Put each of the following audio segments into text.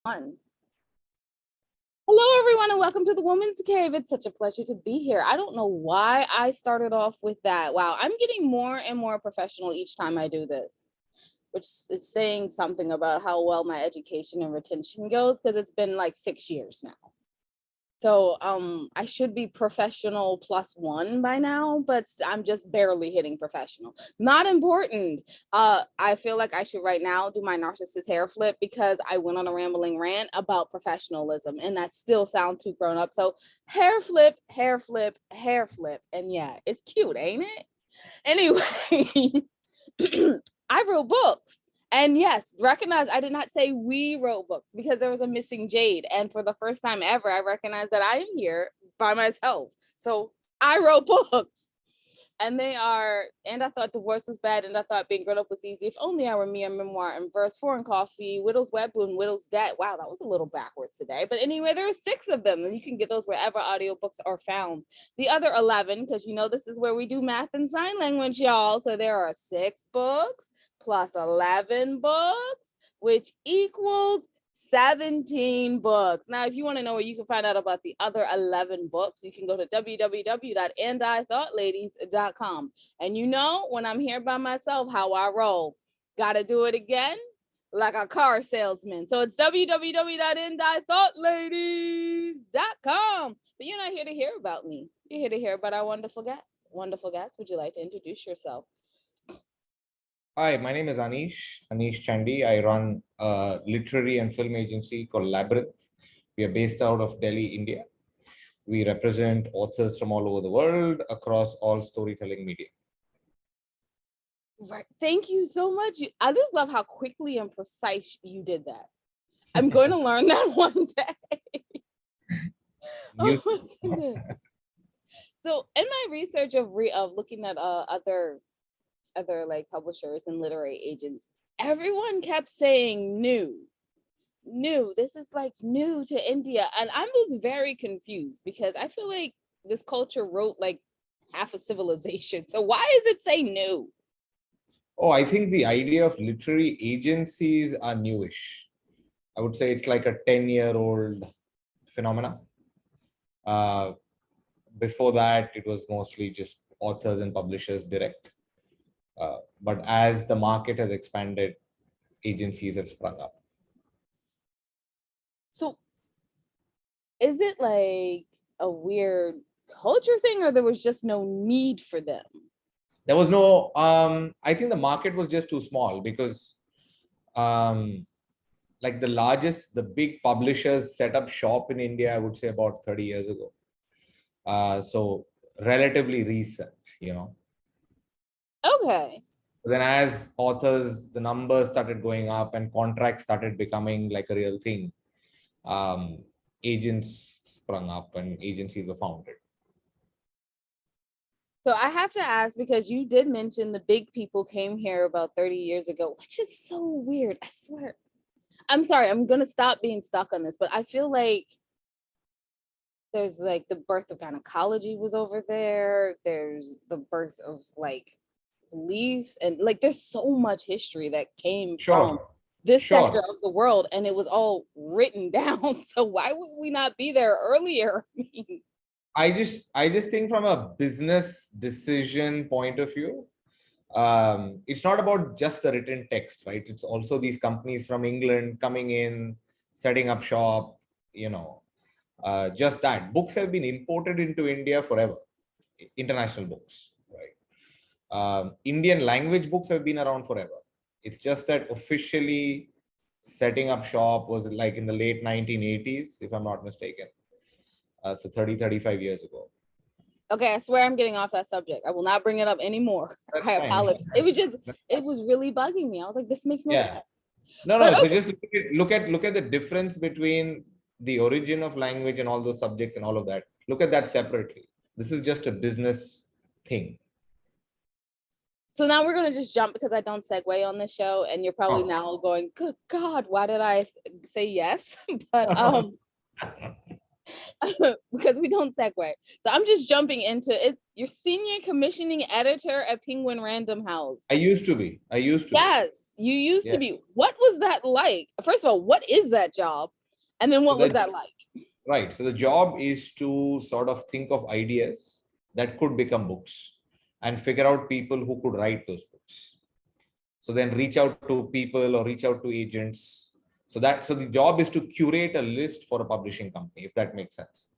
Hello, everyone, and welcome to the Woman's Cave. It's such a pleasure to be here. I don't know why I started off with that. Wow, I'm getting more and more professional each time I do this, which is saying something about how well my education and retention goes, because it's been like 6 years now. So I should be professional +1 by now, but I'm just barely hitting professional. Not important. I feel like I should right now do my narcissist hair flip because I went on a rambling rant about professionalism and that still sounds too grown up. So hair flip, hair flip, hair flip. And yeah, it's cute, ain't it? Anyway, I wrote books. And yes, recognize I did not say we wrote books because there was a missing Jade. And for the first time ever, I recognize that I am here by myself. So I wrote books. And they are, and I thought divorce was bad, and I thought being grown up was easy. If only I were me, a memoir and verse, foreign coffee, Widow's Web, and Widow's Debt. Wow, that was a little backwards today. But anyway, there are 6 of them, and you can get those wherever audiobooks are found. The other 11, because you know this is where we do math and sign language, y'all. So there are 6 books plus 11 books, which equals 17 books. Now, if you want to know where you can find out about the other 11 books, you can go to www.andithoughladies.com. And you know, when I'm here by myself, how I roll. Gotta do it again, like a car salesman. So it's www.andithoughladies.com. But you're not here to hear about me. You're here to hear about our wonderful guests. Wonderful guests, would you like to introduce yourself? Hi, my name is Anish Chandy. I run a literary and film agency called Labyrinth. We are based out of Delhi, India. We represent authors from all over the world across all storytelling media. Right. Thank you so much. I just love how quickly and precise you did that. I'm going to learn that one day. Oh my goodness. So in my research of looking at other like publishers and literary agents, everyone kept saying new. This is like new to India. And I was very confused because I feel like this culture wrote like half a civilization. So why is it say new? Oh, I think the idea of literary agencies are newish. I would say it's like a 10-year-old phenomena. Before that, it was mostly just authors and publishers direct. But as the market has expanded, agencies have sprung up. So is it like a weird culture thing, or there was just no need for them? There was no, I think the market was just too small because like the big publishers set up shop in India, I would say about 30 years ago. So relatively recent, you know. Okay. Then as authors, the numbers started going up and contracts started becoming like a real thing. Agents sprung up and agencies were founded. So I have to ask, because you did mention the big people came here about 30 years ago, which is so weird. I swear. I'm sorry, I'm going to stop being stuck on this, but I feel like there's like the birth of gynecology was over there. There's the birth of like beliefs, and like there's so much history that came from this sector of the world, and it was all written down. So why would we not be there earlier? I just think from a business decision point of view, it's not about just the written text, right? It's also these companies from England coming in, setting up shop, you know, just that. Books have been imported into India forever, international books, right? Indian language books have been around forever. It's just that officially setting up shop was like in the late 1980s, if I'm not mistaken. So 35 years ago. Okay, I swear I'm getting off that subject. I will not bring it up anymore. I apologize. It was really bugging me. I was like, this makes no sense. No. So just look at the difference between the origin of language and all those subjects and all of that. Look at that separately. This is just a business thing. So now we're going to just jump, because I don't segue on the show, and you're probably now going, good God, why did I say yes? But because we don't segue. So I'm just jumping into it. You're senior commissioning editor at Penguin Random House. I used to be. Yes. You used to Yeah. be. What was that like? First of all, what is that job? And then what was that like? Right. So the job is to sort of think of ideas that could become books and figure out people who could write those books. So then reach out to people or reach out to agents. So the job is to curate a list for a publishing company, if that makes sense.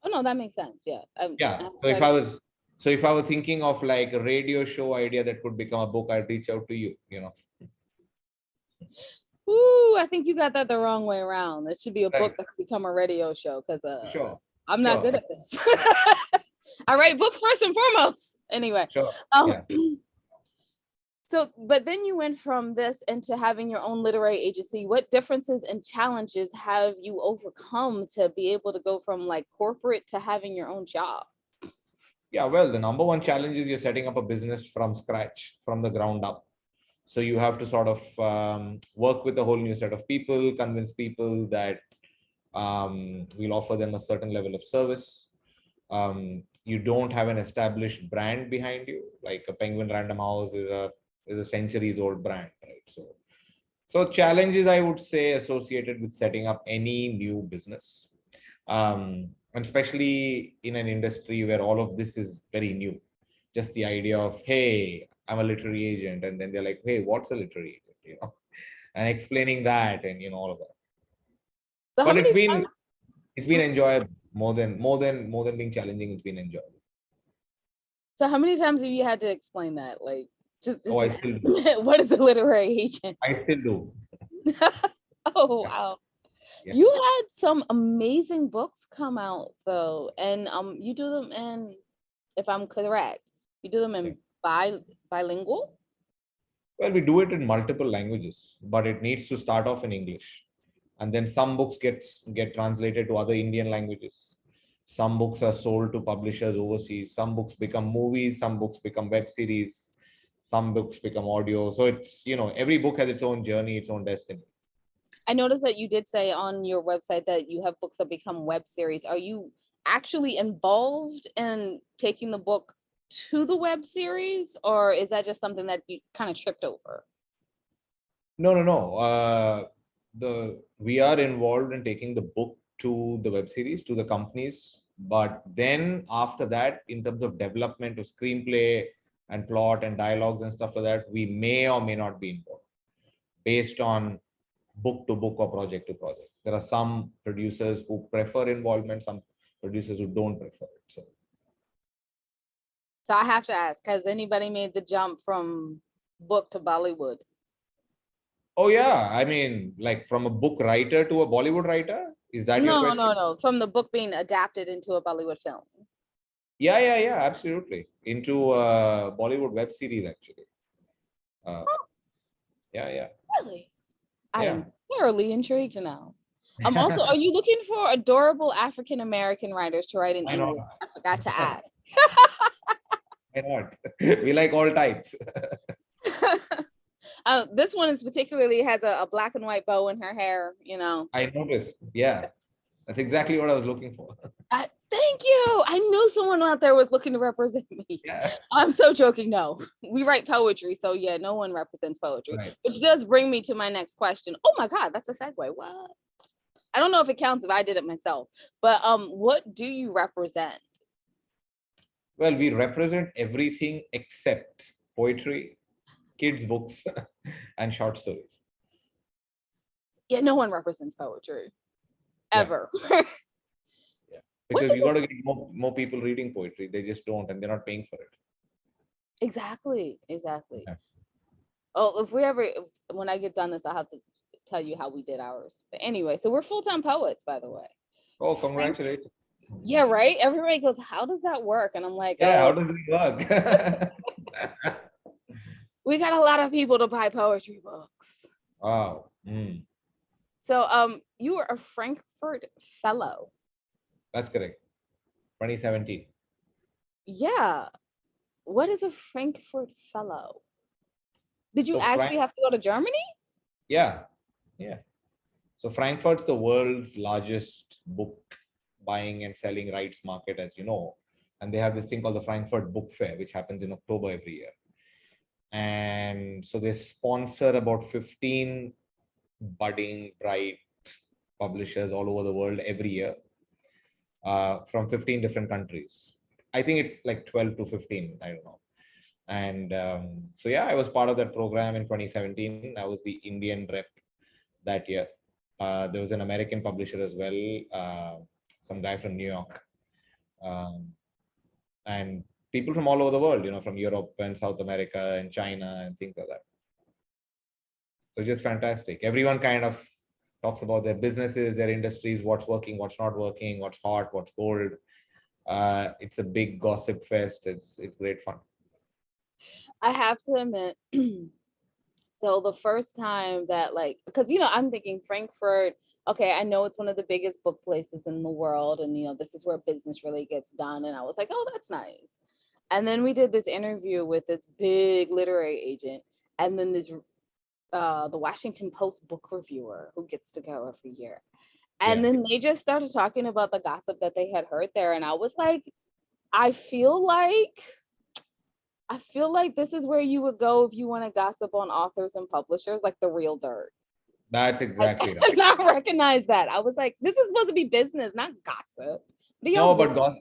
Oh no, that makes sense. Yeah. Yeah. So if I were thinking of like a radio show idea that could become a book, I'd reach out to you, you know. Ooh, I think you got that the wrong way around. It should be a book Right. that could become a radio show because Sure. I'm not good at this. I write books first and foremost. Anyway. Sure. Yeah. So, but then you went from this into having your own literary agency. What differences and challenges have you overcome to be able to go from like corporate to having your own job? Yeah, well, the number one challenge is you're setting up a business from scratch, from the ground up. So you have to sort of work with a whole new set of people, convince people that we'll offer them a certain level of service. You don't have an established brand behind you, like a Penguin Random House is a centuries old brand, right? So challenges, I would say, associated with setting up any new business, and especially in an industry where all of this is very new. Just the idea of, hey, I'm a literary agent, and then they're like, hey, what's a literary agent? You know, and explaining that, and you know, all of that. So But it's been enjoyable more than being challenging. It's been enjoyable. So how many times have you had to explain that? Like, just I still do. what is a literary agent? I still do. Oh wow. Yeah. You had some amazing books come out though, and you do them in, if I'm correct, you do them in bilingual. Well, we do it in multiple languages, but it needs to start off in English, and then some books get translated to other Indian languages. Some books are sold to publishers overseas. Some books become movies. Some books become web series. Some books become audio. So it's, you know, every book has its own journey, its own destiny. I noticed that you did say on your website that you have books that become web series. Are you actually involved in taking the book to the web series, or is that just something that you kind of tripped over? No. We are involved in taking the book to the web series, to the companies. But then after that, in terms of development of screenplay and plot and dialogues and stuff like that, we may or may not be involved based on book to book or project to project. There are some producers who prefer involvement, some producers who don't prefer it. So I have to ask, has anybody made the jump from book to Bollywood? Oh yeah, I mean, like from a book writer to a Bollywood writer? Is that your question? No. From the book being adapted into a Bollywood film. Yeah, absolutely. Into a Bollywood web series, actually. Yeah. Really? I Yeah. am thoroughly intrigued now. Also, are you looking for adorable African American writers to write in Why not? English? I forgot to ask. Why not? We like all types. This one is particularly has a black and white bow in her hair, you know. I noticed. Yeah. That's exactly what I was looking for. Thank you. I knew someone out there was looking to represent me. Yeah. I'm so joking. No, we write poetry. So yeah, no one represents poetry, Right. which does bring me to my next question. Oh my God, that's a segue. What? I don't know if it counts if I did it myself, but what do you represent? Well, we represent everything except poetry, kids' books, and short stories. Yeah, no one represents poetry ever. Yeah. Because you got to get more people reading poetry. They just don't, and they're not paying for it. Exactly. Yeah. Oh, when I get done this, I'll have to tell you how we did ours. But anyway, so we're full-time poets, by the way. Oh, congratulations. Yeah, right? Everybody goes, how does that work? And I'm like, yeah, how does it work? We got a lot of people to buy poetry books. Wow. So you were a Frankfurt Fellow. That's correct. 2017. Yeah. What is a Frankfurt Fellow? Did you actually have to go to Germany? Yeah. So Frankfurt's the world's largest book buying and selling rights market, as you know. And they have this thing called the Frankfurt Book Fair, which happens in October every year. And so they sponsor about 15 budding, bright publishers all over the world every year, from 15 different countries. I think it's like 12 to 15, I don't know. And so, yeah, I was part of that program in 2017. I was the Indian rep that year. There was an American publisher as well, some guy from New York, and people from all over the world, from Europe and South America and China and things like that. So just fantastic. Everyone kind of talks about their businesses, their industries, what's working, what's not working, what's hot, what's cold. It's a big gossip fest. It's great fun. I have to admit, so the first time that because I'm thinking Frankfurt, okay, I know it's one of the biggest book places in the world, and this is where business really gets done. And I was like, oh, that's nice. And then we did this interview with this big literary agent, and then this the Washington Post book reviewer who gets to go every year. And then they just started talking about the gossip that they had heard there. And I was like, I feel like this is where you would go if you want to gossip on authors and publishers, like the real dirt. That's exactly right. I did not recognize that. I was like, this is supposed to be business, not gossip. No,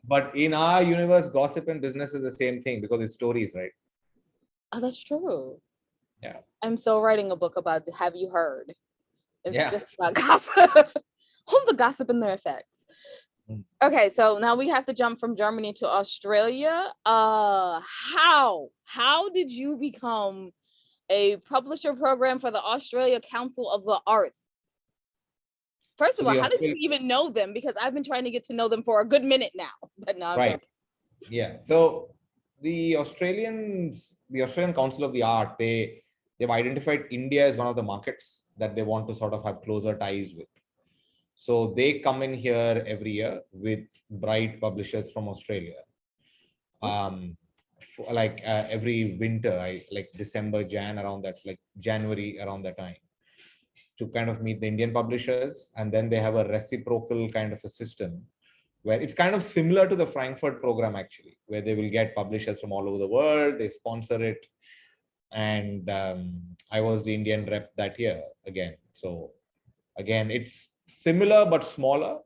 but in our universe, gossip and business is the same thing because it's stories, right? Oh, that's true. Yeah. I'm so writing a book about Have You Heard? It's just about gossip. All the gossip and their effects. Okay, so now we have to jump from Germany to Australia. How did you become a publisher program for the Australia Council of the Arts? First of all, how did you even know them? Because I've been trying to get to know them for a good minute now. But now right. Yeah. So the Australian Council of the Art, they've identified India as one of the markets that they want to sort of have closer ties with. So they come in here every year with bright publishers from Australia. Every winter, like December, January around that time, to kind of meet the Indian publishers. And then they have a reciprocal kind of a system where it's kind of similar to the Frankfurt program, actually, where they will get publishers from all over the world, they sponsor it. And I was the Indian rep that year again. So again, it's similar but smaller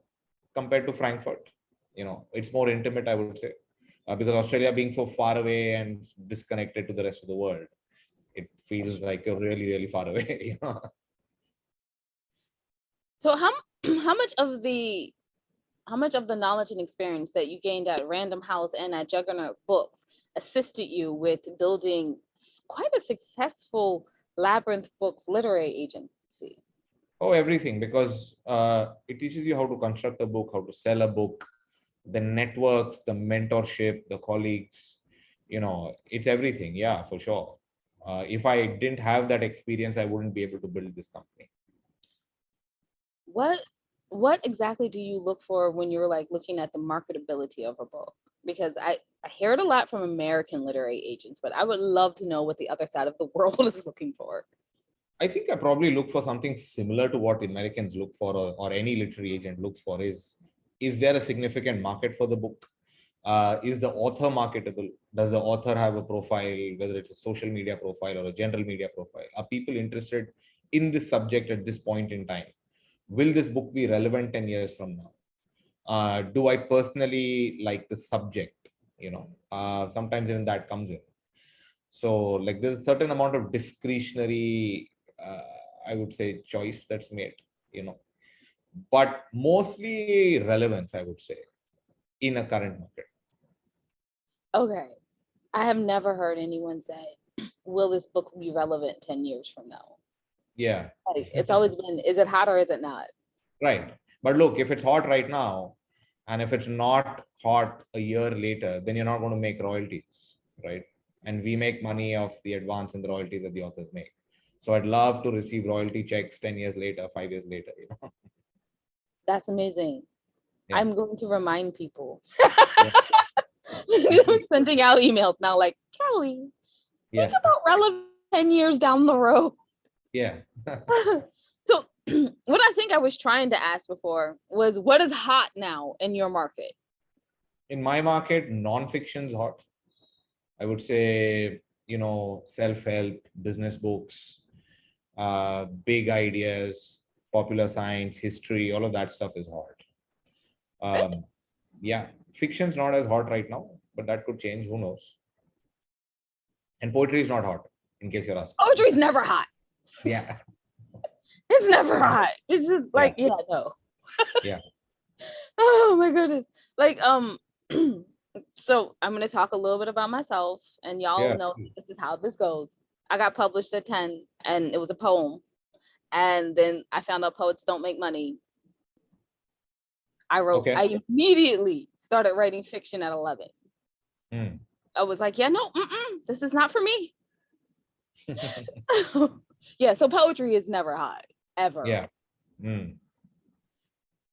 compared to Frankfurt. It's more intimate, I would say, because Australia being so far away and disconnected to the rest of the world, it feels like you're really, really far away. So how much of the knowledge and experience that you gained at Random House and at Juggernaut Books assisted you with building quite a successful Labyrinth Books literary agency? Oh, everything, because it teaches you how to construct a book, how to sell a book, the networks, the mentorship, the colleagues, it's everything. Yeah, for sure. If I didn't have that experience, I wouldn't be able to build this company. What exactly do you look for when you're looking at the marketability of a book? Because I hear it a lot from American literary agents, but I would love to know what the other side of the world is looking for. I think I probably look for something similar to what Americans look for, or any literary agent looks for. Is there a significant market for the book? Is the author marketable? Does the author have a profile, whether it's a social media profile or a general media profile? Are people interested in this subject at this point in time? Will this book be relevant 10 years from now? Do I personally like the subject? Sometimes even that comes in. So there's a certain amount of discretionary, I would say, choice that's made, but mostly relevance, I would say, in a current market. Okay. I have never heard anyone say, will this book be relevant 10 years from now? Yeah. It's always been, is it hot or is it not? Right. But look, if it's hot right now, and if it's not hot a year later, then you're not going to make royalties, right? And we make money off the advance and the royalties that the authors make. So I'd love to receive royalty checks 10 years later, 5 years later. That's amazing. Yeah. I'm going to remind people. Sending out emails now like, Kelly, think about relevant 10 years down the road. Yeah. So what I think I was trying to ask before was, what is hot now in your market? In my market, non-fiction's hot. I would say self-help, business books, big ideas, popular science, history, all of that stuff is hard. Yeah, fiction's not as hot right now, but that could change. Who knows? And poetry is not hot, in case you're asking. Poetry's never hot. Yeah. It's never hot. It's just like, no. Yeah. Oh my goodness. Like, so I'm gonna talk a little bit about myself, and y'all know this is how this goes. I got published at 10, and it was a poem. And then I found out poets don't make money. I immediately started writing fiction at 11. I was like, this is not for me. So poetry is never hot, ever. Yeah.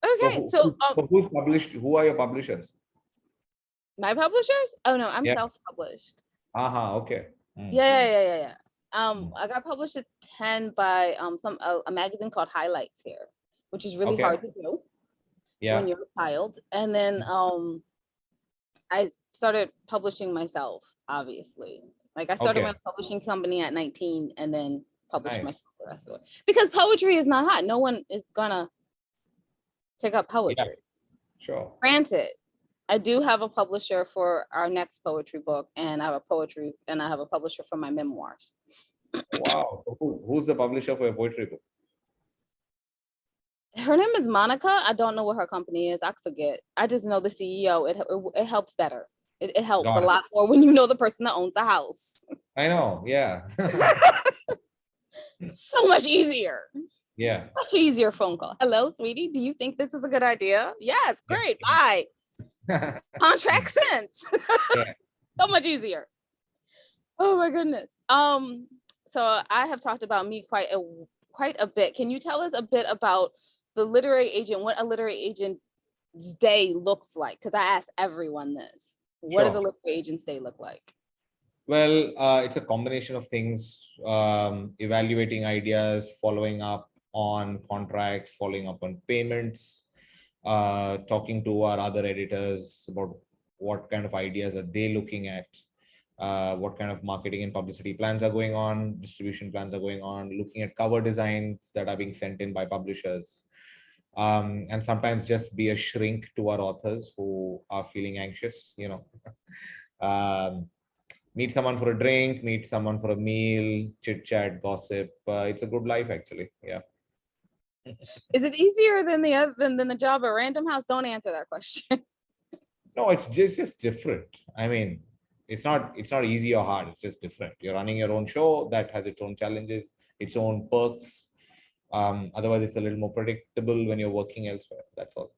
Okay, so who's published? Who are your publishers? My publishers? Oh no, I'm self-published. Okay. Yeah. I got published at 10 by a magazine called Highlights here, which is really hard to do when you're a child. And then I started publishing myself, obviously. Like I started my publishing company at 19 and then published myself the rest of it. Because poetry is not hot. No one is gonna pick up poetry. Yeah. Sure. Granted, I do have a publisher for our next poetry book, and I have a publisher for my memoirs. Wow. Who's the publisher for your poetry book? Her name is Monica. I don't know what her company is. I forget. I just know the CEO. It helps better. It helps a lot more when you know the person that owns the house. I know. Yeah. So much easier. Yeah. Such an easier phone call. Hello, sweetie. Do you think this is a good idea? Yes. Great. Bye. Contract sent. So much easier. Oh my goodness. So I have talked about me quite a bit. Can you tell us a bit about the literary agent, what a literary agent's day looks like? Because I ask everyone this. What does a literary agent's day look like? Well, it's a combination of things, evaluating ideas, following up on contracts, following up on payments, talking to our other editors about what kind of ideas are they looking at, what kind of marketing and publicity plans are going on, distribution plans are going on, looking at cover designs that are being sent in by publishers, and sometimes just be a shrink to our authors who are feeling anxious, meet someone for a drink, meet someone for a meal, chit chat, gossip. It's a good life, actually. Yeah. Is it easier than the job at Random House? Don't answer that question. No, it's just different. I mean, it's not easy or hard. It's just different. You're running your own show that has its own challenges, its own perks. Otherwise, it's a little more predictable when you're working elsewhere. That's all.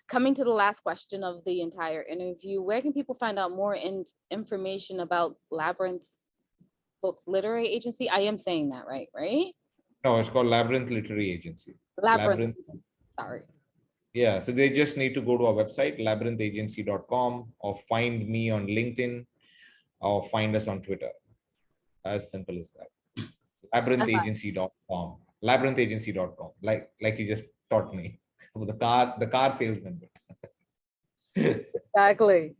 Coming to the last question of the entire interview, where can people find out more information about Labyrinth Books Literary Agency? I am saying that right? No, it's called Labyrinth Literary Agency. Labyrinth. Sorry. Yeah, so they just need to go to our website, labyrinthagency.com, or find me on LinkedIn, or find us on Twitter. As simple as that. Labyrinthagency.com. Labyrinthagency.com. Like you just taught me. The car salesman. Exactly.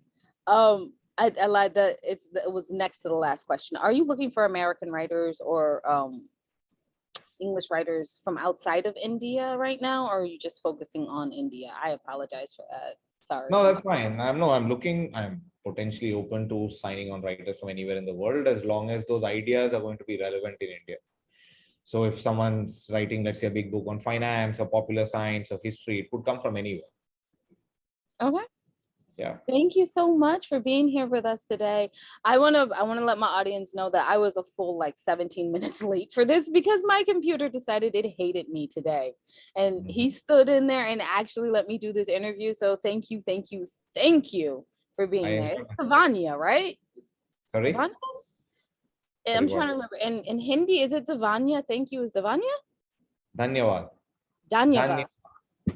I like that it was next to the last question. Are you looking for American writers or English writers from outside of India right now, or are you just focusing on India? I apologize for that. Sorry. No, that's fine. I'm potentially open to signing on writers from anywhere in the world, as long as those ideas are going to be relevant in India. So if someone's writing, let's say, a big book on finance or popular science or history, it could come from anywhere. Okay. Yeah. Thank you so much for being here with us today. I want to let my audience know that I was a full 17 minutes late for this because my computer decided it hated me today. And he stood in there and actually let me do this interview. So thank you for being there. It's Davanya, right? Sorry? Davanya? I'm trying to remember. In Hindi, is it Davanya? Thank you is Davanya? Dhanyavad. Dhanyavad.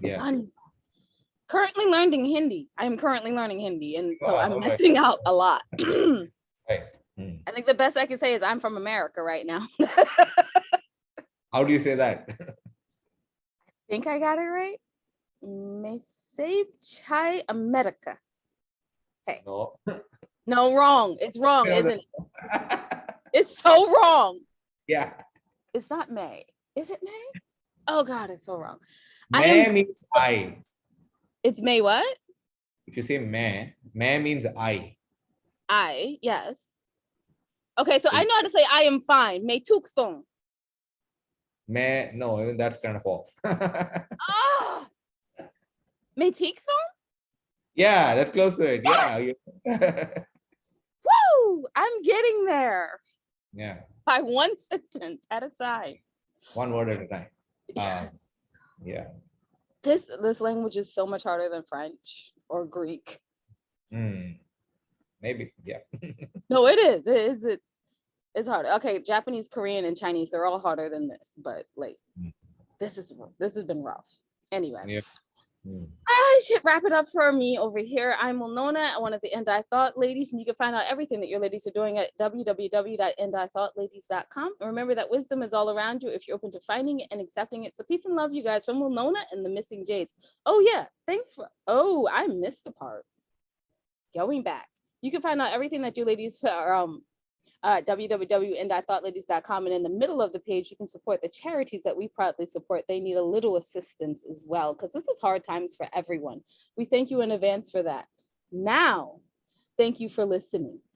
Yeah. Dhanyavad. Currently learning Hindi. I'm currently learning Hindi, and so I'm missing out a lot. Right. I think the best I can say is I'm from America right now. How do you say that? I think I got it right. Me say chai America. Hey. No. No, wrong. It's wrong, You know isn't it? It's so wrong. Yeah. It's not May. Is it May? Oh God, it's so wrong. I am. May means I. It's May what? If you say may means I. Yes. Okay, so So I know how to say I am fine. May tuk song. may, no, even that's kind of off. Ah, May tik song? Yeah, that's close to it. Yeah. Woo! I'm getting there Yeah. by one sentence at a time. One word at a time. Yeah. This language is so much harder than French or Greek. Maybe. Yeah. No, it is. It's harder. Okay, Japanese, Korean, and Chinese, they're all harder than this, but like this has been rough. Anyway. Yeah. I should wrap it up for me over here. I'm Wilnona, one of the End I Thought ladies, and you can find out everything that your ladies are doing at www.endithoughtLadies.com. And remember that wisdom is all around you if you're open to finding it and accepting it. So peace and love, you guys, from Wilnona and the Missing Jades. Oh yeah, thanks for. Oh, I missed a part. Going back, you can find out everything that you ladies are www.endithoughtLadies.com, and in the middle of the page you can support the charities that we proudly support. They need a little assistance as well because this is hard times for everyone. We thank you in advance for that. Now, thank you for listening.